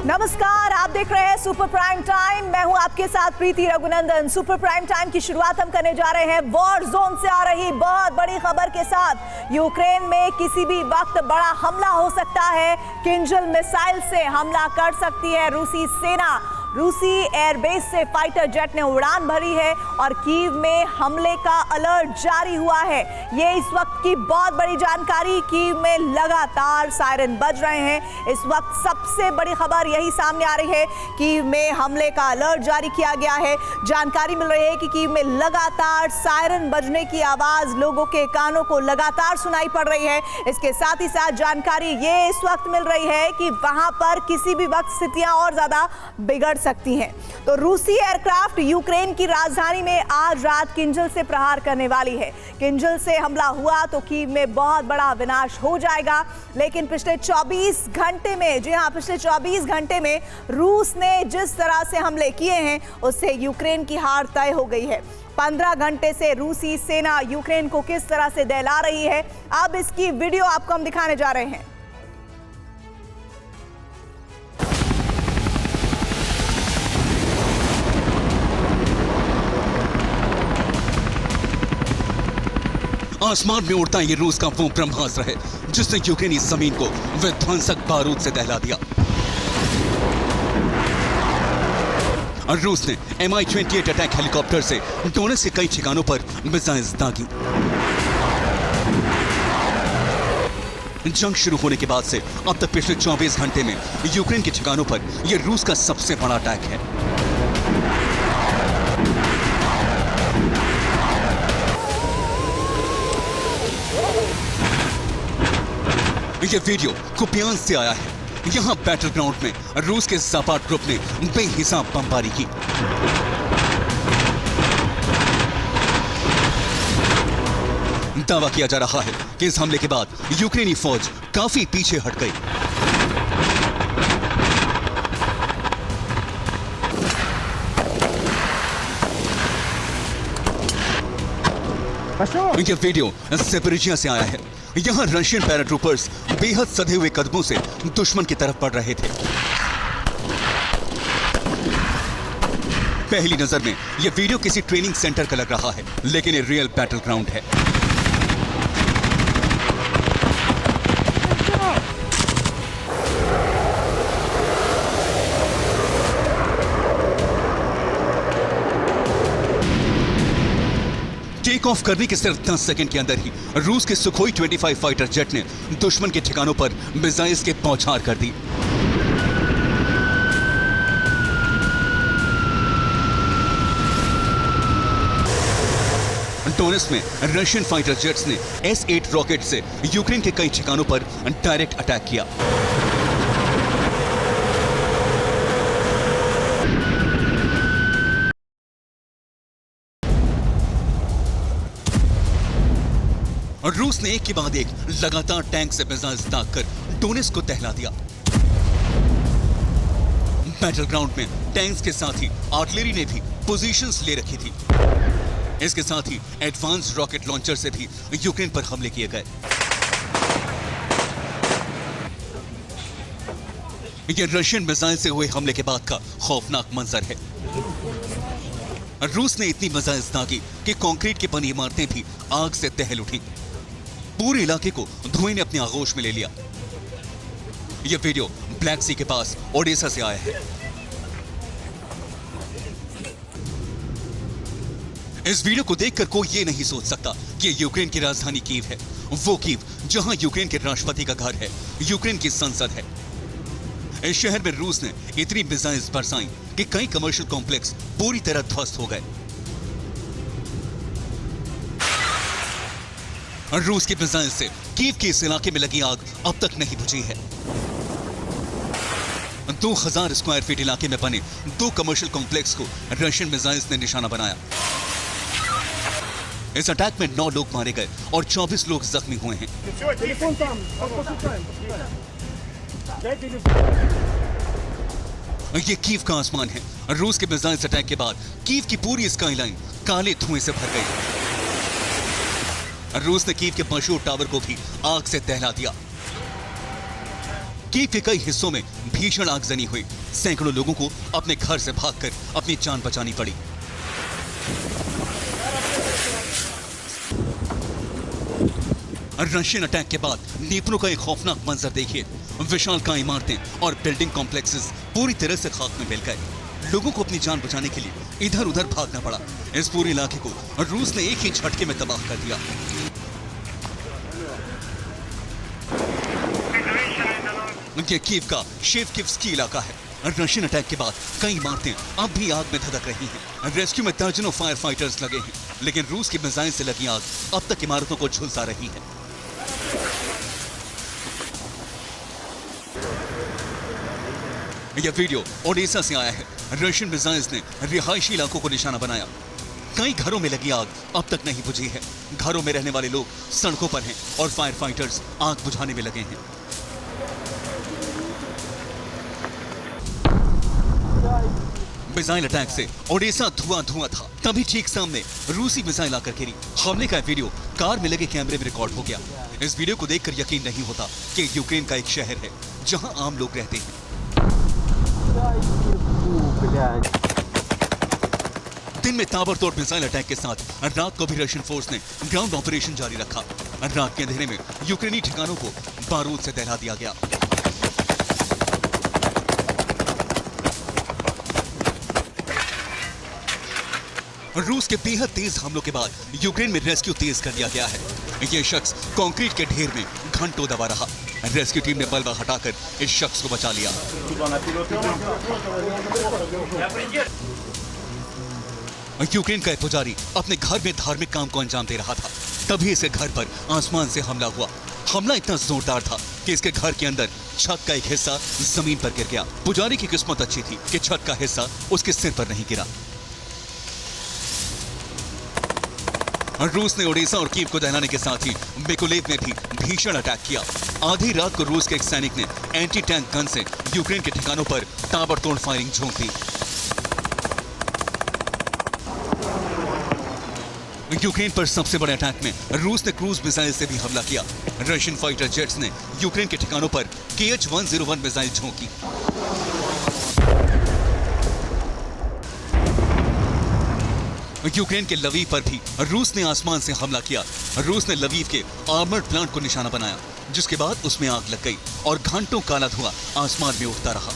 नमस्कार, आप देख रहे हैं सुपर प्राइम टाइम। मैं हूं आपके साथ प्रीति रघुनंदन। सुपर प्राइम टाइम की शुरुआत हम करने जा रहे हैं वॉर जोन से आ रही बहुत बड़ी खबर के साथ। यूक्रेन में किसी भी वक्त बड़ा हमला हो सकता है। किंजल मिसाइल से हमला कर सकती है रूसी सेना। रूसी एयरबेस से फाइटर जेट ने उड़ान भरी है और कीव में हमले का अलर्ट जारी हुआ है। ये इस वक्त की बहुत बड़ी जानकारी। कीव में लगातार सायरन बज रहे हैं। इस वक्त सबसे बड़ी खबर यही सामने आ रही है। कीव में हमले का अलर्ट जारी किया गया है। जानकारी मिल रही है कि कीव में लगातार सायरन बजने की आवाज लोगों के कानों को लगातार सुनाई पड़ रही है। इसके साथ ही साथ जानकारी ये इस वक्त मिल रही है कि वहां पर किसी भी वक्त स्थितियां और ज्यादा बिगड़ सकती हैं। तो रूसी एयरक्राफ्ट यूक्रेन की राजधानी में आज रात किंजल से प्रहार करने वाली है। किंजल से हमला हुआ तो कीव में बहुत बड़ा विनाश हो जाएगा। लेकिन पिछले 24 घंटे में, जी हां, पिछले 24 घंटे में रूस ने जिस तरह से हमले किए हैं उससे यूक्रेन की हार तय हो गई है। 15 घंटे से रूसी सेना यूक्रेन को किस तरह से दहला रही है, अब इसकी वीडियो आपको हम दिखाने जा रहे हैं। आसमान में उड़ता ये रूस का वो ब्रह्मास्त्र है जिसने यूक्रेनी जमीन को विध्वंसक बारूद से दहला दिया। और रूस ने Mi-28 अटैक हेलीकॉप्टर से डोनेट्स्क के कई ठिकानों पर मिसाइल्स दागी। जंग शुरू होने के बाद से अब तक पिछले 24 घंटे में यूक्रेन के ठिकानों पर यह रूस का सबसे बड़ा अटैक है। यह वीडियो कुपियान से आया है। यहां बैटल ग्राउंड में रूस के ज़ापाट ग्रुप ने बेहिसाब बमबारी की। दावा किया जा रहा है कि इस हमले के बाद यूक्रेनी फौज काफी पीछे हट गई। यह वीडियो ज़ैपोरिज़िया से आया है। यहां रशियन पैराट्रूपर्स बेहद सधे हुए कदमों से दुश्मन की तरफ बढ़ रहे थे। पहली नजर में यह वीडियो किसी ट्रेनिंग सेंटर का लग रहा है, लेकिन यह रियल बैटल ग्राउंड है। टेक ऑफ करने के सिर्फ 10 सेकंड के अंदर ही रूस के सुखोई 25 फाइटर जेट ने दुश्मन के ठिकानों पर मिसाइल्स के बौछार कर दी। डोनेट्स्क में रशियन फाइटर जेट्स ने S-8 रॉकेट से यूक्रेन के कई ठिकानों पर डायरेक्ट अटैक किया। और रूस ने एक के बाद एक लगातार टैंक से मिसाइल्स दागकर डोनेट्स्क को दहला दिया। बैटल ग्राउंड में टैंक्स के साथ ही आर्टिलरी ने भी पोजीशंस ले रखी थी। इसके साथ ही एडवांस रॉकेट लॉन्चर से भी यूक्रेन पर हमले किए गए। यह रशियन मिसाइल से हुए हमले के बाद का खौफनाक मंजर है। रूस ने इतनी मिसाइल्स दागी कि कंक्रीट की बनी इमारतें भी आग से दहल उठी। पूरे इलाके को धुएं ने अपनी आगोश में ले लिया। यह वीडियो ब्लैक सी के पास ओडेसा से आया है। इस वीडियो को देखकर कोई ये नहीं सोच सकता कि यूक्रेन की राजधानी कीव है, वो कीव जहां यूक्रेन के राष्ट्रपति का घर है, यूक्रेन की संसद है। इस शहर में रूस ने इतनी मिसाइल्स बरसाई कि कई कमर्शियल कॉम्प्लेक्स पूरी तरह ध्वस्त हो गए। रूस की मिसाइल से कीव के इस इलाके में लगी आग अब तक नहीं बुझी है। 2000 स्क्वायर फीट इलाके में बने 2 कमर्शियल कॉम्प्लेक्स को रशियन मिसाइल्स ने निशाना बनाया। इस अटैक में 9 लोग मारे गए और 24 लोग जख्मी हुए हैं। ये कीव का आसमान है। रूस के मिसाइल्स अटैक के बाद कीव की पूरी स्काईलाइन काले धुएं से भर गई। रूस ने कीव के मशहूर टावर को भी आग से दहला दिया। कीव के कई हिस्सों में भीषण आगजनी हुई। सैकड़ों लोगों को अपने घर से भागकर अपनी जान बचानी पड़ी। रशियन अटैक के बाद नेपरो का एक खौफनाक मंजर देखिए। विशालकाय इमारतें और बिल्डिंग कॉम्प्लेक्सेस पूरी तरह से खाक में मिल गए। लोगों को अपनी जान बचाने के लिए इधर उधर भागना पड़ा। इस पूरे इलाके को रूस ने एक ही झटके में तबाह कर दिया। ये कीव का शेवकिव्स्की इलाका है। रशियन अटैक के बाद कई इमारतें अब भी आग में धधक रही हैं। रेस्क्यू में दर्जनों फायर फाइटर्स लगे हैं, लेकिन रूस की मिसाइल से लगी आग अब तक इमारतों को झुलसा रही है। यह वीडियो ओडेसा से आया है। रशियन मिसाइल्स ने रिहायशी इलाकों को निशाना बनाया। कई घरों में लगी आग अब तक नहीं बुझी है। घरों में रहने वाले लोग सड़कों पर हैं और फायर फाइटर्स आग बुझाने में लगे हैं। मिसाइल अटैक से ओडेसा धुआं था। तभी ठीक सामने रूसी मिसाइल आकर गिरी। हमले का वीडियो कार में लगे कैमरे में रिकॉर्ड हो गया। इस वीडियो को देखकर यकीन नहीं होता कि यूक्रेन का एक शहर है जहां आम लोग रहते हैं। दिन में ताबड़तोड़ मिसाइल अटैक के साथ रात को भी रशियन फोर्स ने ग्राउंड ऑपरेशन जारी रखा। रात के अंधेरे में यूक्रेनी ठिकानों को बारूद से दहला दिया गया। रूस के बेहद तेज हमलों के बाद यूक्रेन में रेस्क्यू तेज कर दिया गया है। यह शख्स कंक्रीट के ढेर में घंटों दबा रहा। रेस्क्यू टीम ने मलबा हटाकर इस शख्स को बचा लिया। यूक्रेन का एक पुजारी अपने घर में धार्मिक काम को अंजाम दे रहा था। तभी इसके घर पर आसमान से हमला हुआ। हमला इतना जोरदार था कि इसके घर के अंदर छत का एक हिस्सा जमीन पर गिर गया। पुजारी की किस्मत अच्छी थी कि छत का हिस्सा उसके सिर पर नहीं गिरा। रूस ने ओडेसा और कीव को दहलाने के साथ ही मिकोलेव में भी भीषण अटैक किया। आधी रात को रूस के एक सैनिक ने एंटी टैंक गन से यूक्रेन के ठिकानों पर ताबड़तोड़ फायरिंग झोंक दी। यूक्रेन पर सबसे बड़े अटैक में रूस ने क्रूज मिसाइल से भी हमला किया। रशियन फाइटर जेट्स ने यूक्रेन के ठिकानों पर KH-101 मिसाइल झोंकी। यूक्रेन के लवीव पर भी रूस ने आसमान से हमला किया। रूस ने लवीव के आर्मर्ड प्लांट को निशाना बनाया, जिसके बाद उसमें आग लग गई और घंटों काला धुआं आसमान में उठता रहा।